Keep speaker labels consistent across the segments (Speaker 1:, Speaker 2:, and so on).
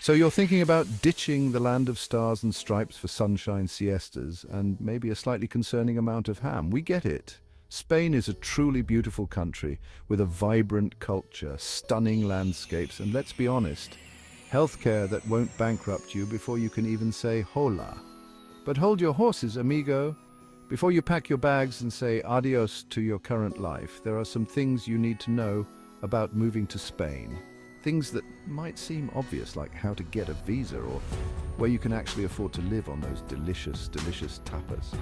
Speaker 1: So you're thinking about ditching the land of stars and stripes for sunshine siestas and maybe a slightly concerning amount of ham. We get it. Spain is a truly beautiful country with a vibrant culture, stunning landscapes, and let's be honest, healthcare that won't bankrupt you before you can even say hola. But hold your horses, amigo. Before you pack your bags and say adios to your current life, there are some things you need to know about moving to Spain. Things that might seem obvious, like how to get a visa or where you can actually afford to live on those delicious, delicious tapas.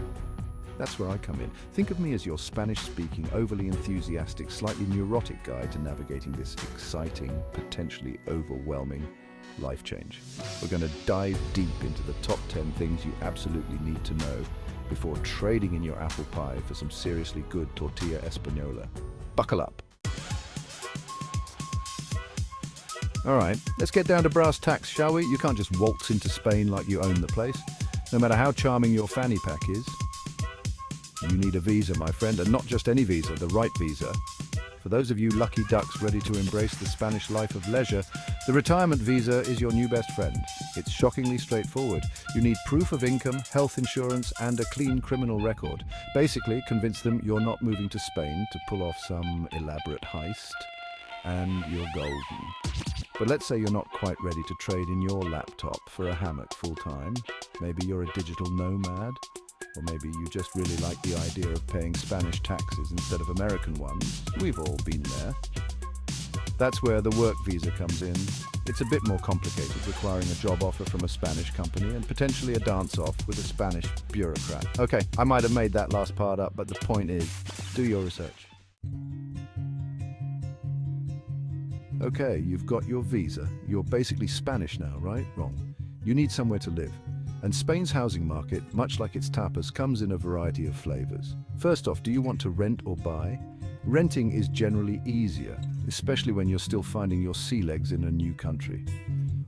Speaker 1: That's where I come in. Think of me as your Spanish-speaking, overly enthusiastic, slightly neurotic guide to navigating this exciting, potentially overwhelming life change. We're going to dive deep into the top 10 things you absolutely need to know before trading in your apple pie for some seriously good tortilla española. Buckle up. All right, let's get down to brass tacks, shall we? You can't just waltz into Spain like you own the place. No matter how charming your fanny pack is, you need a visa, my friend, and not just any visa, the right visa. For those of you lucky ducks ready to embrace the Spanish life of leisure, the retirement visa is your new best friend. It's shockingly straightforward. You need proof of income, health insurance, and a clean criminal record. Basically, convince them you're not moving to Spain to pull off some elaborate heist, and you're golden. But let's say you're not quite ready to trade in your laptop for a hammock full-time. Maybe you're a digital nomad, or maybe you just really like the idea of paying Spanish taxes instead of American ones. We've all been there. That's where the work visa comes in. It's a bit more complicated, requiring a job offer from a Spanish company and potentially a dance-off with a Spanish bureaucrat. Okay, I might have made that last part up, but the point is, do your research. Okay, you've got your visa. You're basically Spanish now, right? Wrong. You need somewhere to live. And Spain's housing market, much like its tapas, comes in a variety of flavors. First off, do you want to rent or buy? Renting is generally easier, especially when you're still finding your sea legs in a new country.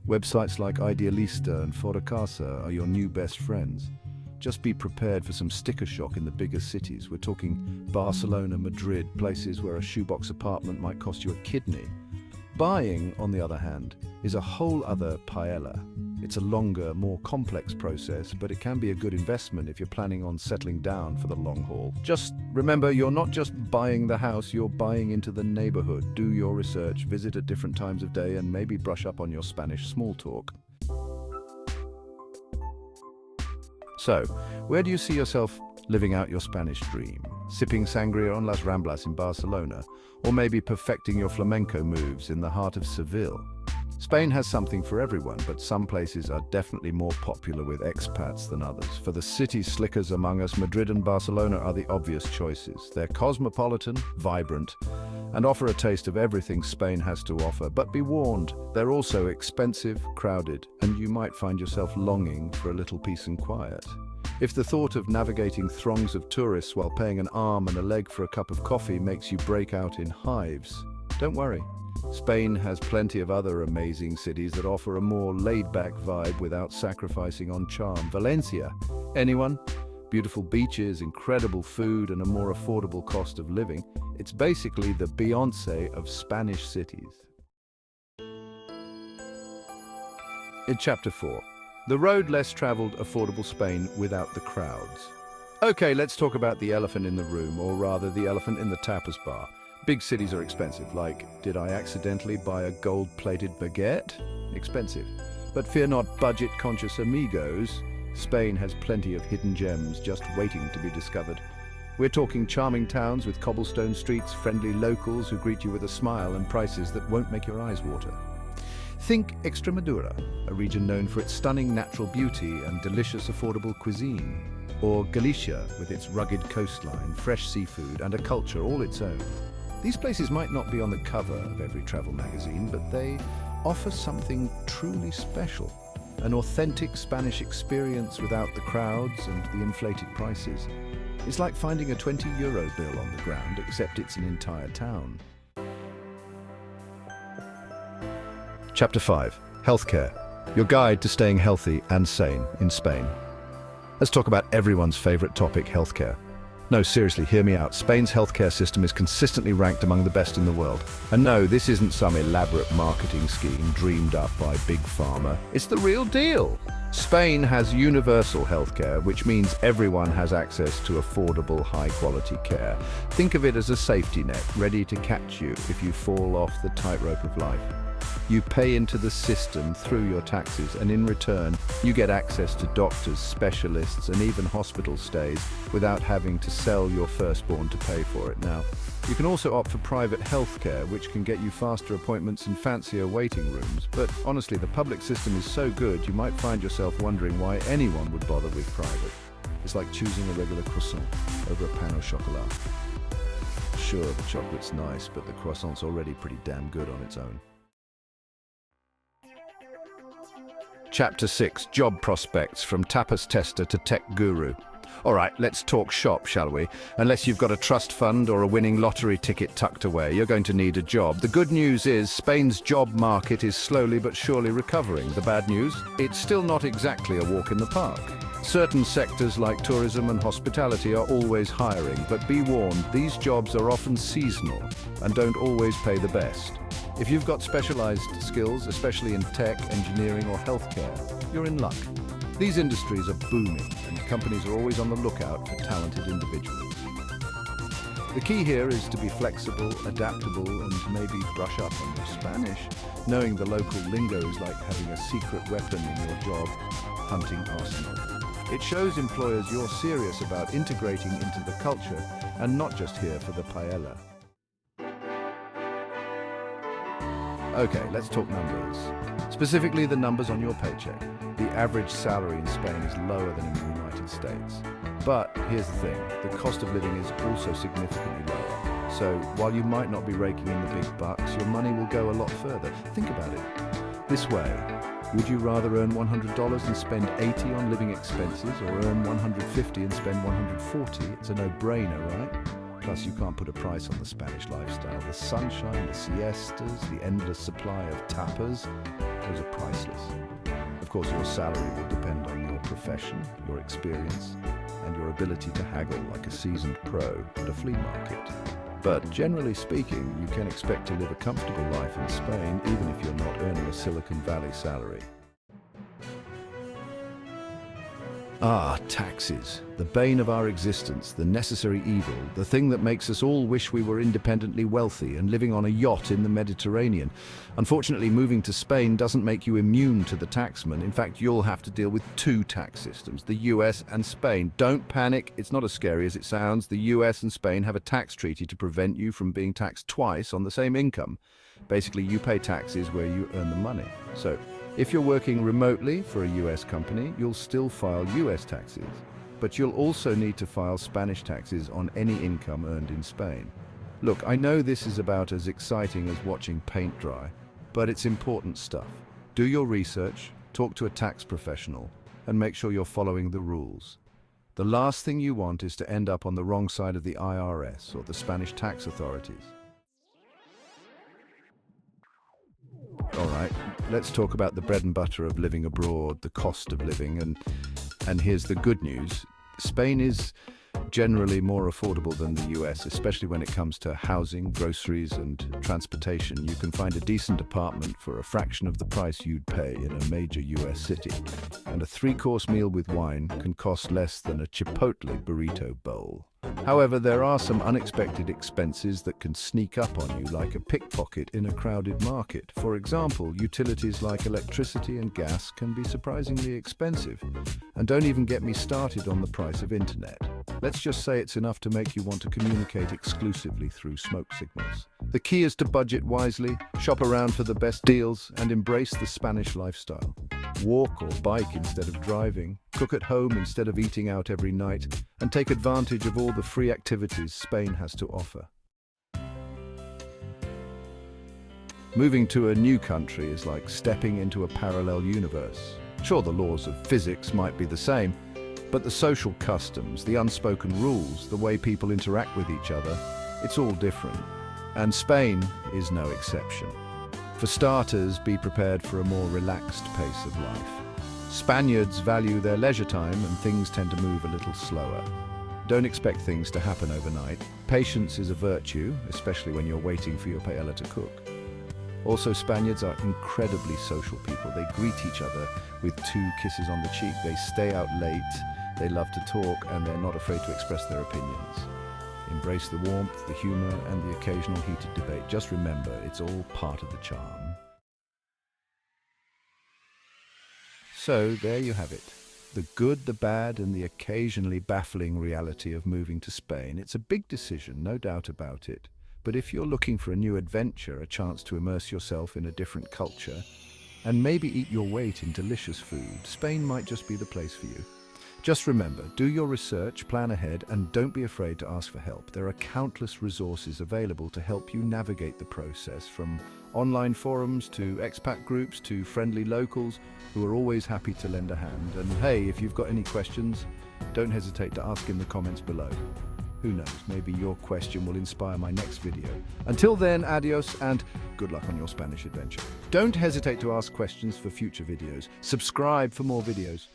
Speaker 1: Websites like Idealista and Fotocasa are your new best friends. Just be prepared for some sticker shock in the bigger cities. We're talking Barcelona, Madrid, places where a shoebox apartment might cost you a kidney. Buying, on the other hand, is a whole other paella. It's a longer, more complex process, but it can be a good investment if you're planning on settling down for the long haul. Just remember, you're not just buying the house, you're buying into the neighborhood. Do your research, visit at different times of day, and maybe brush up on your Spanish small talk. So, where do you see yourself living out your Spanish dream? Sipping sangria on Las Ramblas in Barcelona, or maybe perfecting your flamenco moves in the heart of Seville? Spain has something for everyone, but some places are definitely more popular with expats than others. For the city slickers among us, Madrid and Barcelona are the obvious choices. They're cosmopolitan, vibrant, and offer a taste of everything Spain has to offer. But be warned, they're also expensive, crowded, and you might find yourself longing for a little peace and quiet. If the thought of navigating throngs of tourists while paying an arm and a leg for a cup of coffee makes you break out in hives, don't worry. Spain has plenty of other amazing cities that offer a more laid-back vibe without sacrificing on charm. Valencia, anyone? Beautiful beaches, incredible food, and a more affordable cost of living. It's basically the Beyoncé of Spanish cities. In Chapter 4, the road less traveled, affordable Spain without the crowds. Okay, let's talk about the elephant in the room, or rather the elephant in the tapas bar. Big cities are expensive, like, did I accidentally buy a gold-plated baguette? Expensive. But fear not, budget-conscious amigos. Spain has plenty of hidden gems just waiting to be discovered. We're talking charming towns with cobblestone streets, friendly locals who greet you with a smile, and prices that won't make your eyes water. Think Extremadura, a region known for its stunning natural beauty and delicious affordable cuisine. Or Galicia, with its rugged coastline, fresh seafood, and a culture all its own. These places might not be on the cover of every travel magazine, but they offer something truly special. An authentic Spanish experience without the crowds and the inflated prices. It's like finding a €20 bill on the ground, except it's an entire town. Chapter 5. Healthcare. Your guide to staying healthy and sane in Spain. Let's talk about everyone's favorite topic, healthcare. No, seriously, hear me out. Spain's healthcare system is consistently ranked among the best in the world. And no, this isn't some elaborate marketing scheme dreamed up by Big Pharma. It's the real deal. Spain has universal healthcare, which means everyone has access to affordable, high-quality care. Think of it as a safety net, ready to catch you if you fall off the tightrope of life. You pay into the system through your taxes, and in return, you get access to doctors, specialists, and even hospital stays without having to sell your firstborn to pay for it. Now, you can also opt for private healthcare, which can get you faster appointments and fancier waiting rooms. But honestly, the public system is so good, you might find yourself wondering why anyone would bother with private. It's like choosing a regular croissant over a pain au chocolat. Sure, the chocolate's nice, but the croissant's already pretty damn good on its own. Chapter 6, Job Prospects, from tapas tester to tech guru. All right, let's talk shop, shall we? Unless you've got a trust fund or a winning lottery ticket tucked away, you're going to need a job. The good news is Spain's job market is slowly but surely recovering. The bad news? It's still not exactly a walk in the park. Certain sectors like tourism and hospitality are always hiring, but be warned, these jobs are often seasonal and don't always pay the best. If you've got specialized skills, especially in tech, engineering, or healthcare, you're in luck. These industries are booming, and companies are always on the lookout for talented individuals. The key here is to be flexible, adaptable, and maybe brush up on your Spanish. Knowing the local lingo is like having a secret weapon in your job hunting arsenal. It shows employers you're serious about integrating into the culture and not just here for the paella. Okay, let's talk numbers. Specifically, the numbers on your paycheck. The average salary in Spain is lower than in the United States. But here's the thing, the cost of living is also significantly lower. So while you might not be raking in the big bucks, your money will go a lot further. Think about it this way. Would you rather earn $100 and spend $80 on living expenses, or earn $150 and spend $140? It's a no-brainer, right? Plus, you can't put a price on the Spanish lifestyle. The sunshine, the siestas, the endless supply of tapas, those are priceless. Of course, your salary will depend on your profession, your experience, and your ability to haggle like a seasoned pro at a flea market. But generally speaking, you can expect to live a comfortable life in Spain, even if you're not earning a Silicon Valley salary. Ah, taxes. The bane of our existence, the necessary evil, the thing that makes us all wish we were independently wealthy and living on a yacht in the Mediterranean. Unfortunately, moving to Spain doesn't make you immune to the taxman. In fact, you'll have to deal with two tax systems, the US and Spain. Don't panic, it's not as scary as it sounds. The US and Spain have a tax treaty to prevent you from being taxed twice on the same income. Basically, you pay taxes where you earn the money. So, if you're working remotely for a US company, you'll still file US taxes, but you'll also need to file Spanish taxes on any income earned in Spain. Look, I know this is about as exciting as watching paint dry, but it's important stuff. Do your research, talk to a tax professional, and make sure you're following the rules. The last thing you want is to end up on the wrong side of the IRS or the Spanish tax authorities. All right, let's talk about the bread and butter of living abroad, the cost of living, and here's the good news. Spain is generally more affordable than the US, especially when it comes to housing, groceries, and transportation. You can find a decent apartment for a fraction of the price you'd pay in a major US city. And a 3-course meal with wine can cost less than a Chipotle burrito bowl. However, there are some unexpected expenses that can sneak up on you like a pickpocket in a crowded market. For example, utilities like electricity and gas can be surprisingly expensive. And don't even get me started on the price of internet. Let's just say it's enough to make you want to communicate exclusively through smoke signals. The key is to budget wisely, shop around for the best deals, and embrace the Spanish lifestyle. Walk or bike instead of driving, cook at home instead of eating out every night, and take advantage of all the free activities Spain has to offer. Moving to a new country is like stepping into a parallel universe. Sure, the laws of physics might be the same, but the social customs, the unspoken rules, the way people interact with each other, it's all different. And Spain is no exception. For starters, be prepared for a more relaxed pace of life. Spaniards value their leisure time and things tend to move a little slower. Don't expect things to happen overnight. Patience is a virtue, especially when you're waiting for your paella to cook. Also, Spaniards are incredibly social people. They greet each other with 2 kisses on the cheek. They stay out late, they love to talk, and they're not afraid to express their opinions. Embrace the warmth, the humor, and the occasional heated debate. Just remember, it's all part of the charm. So, there you have it. The good, the bad, and the occasionally baffling reality of moving to Spain. It's a big decision, no doubt about it. But if you're looking for a new adventure, a chance to immerse yourself in a different culture, and maybe eat your weight in delicious food, Spain might just be the place for you. Just remember, do your research, plan ahead, and don't be afraid to ask for help. There are countless resources available to help you navigate the process, from online forums to expat groups to friendly locals who are always happy to lend a hand. And hey, if you've got any questions, don't hesitate to ask in the comments below. Who knows, maybe your question will inspire my next video. Until then, adios and good luck on your Spanish adventure. Don't hesitate to ask questions for future videos. Subscribe for more videos.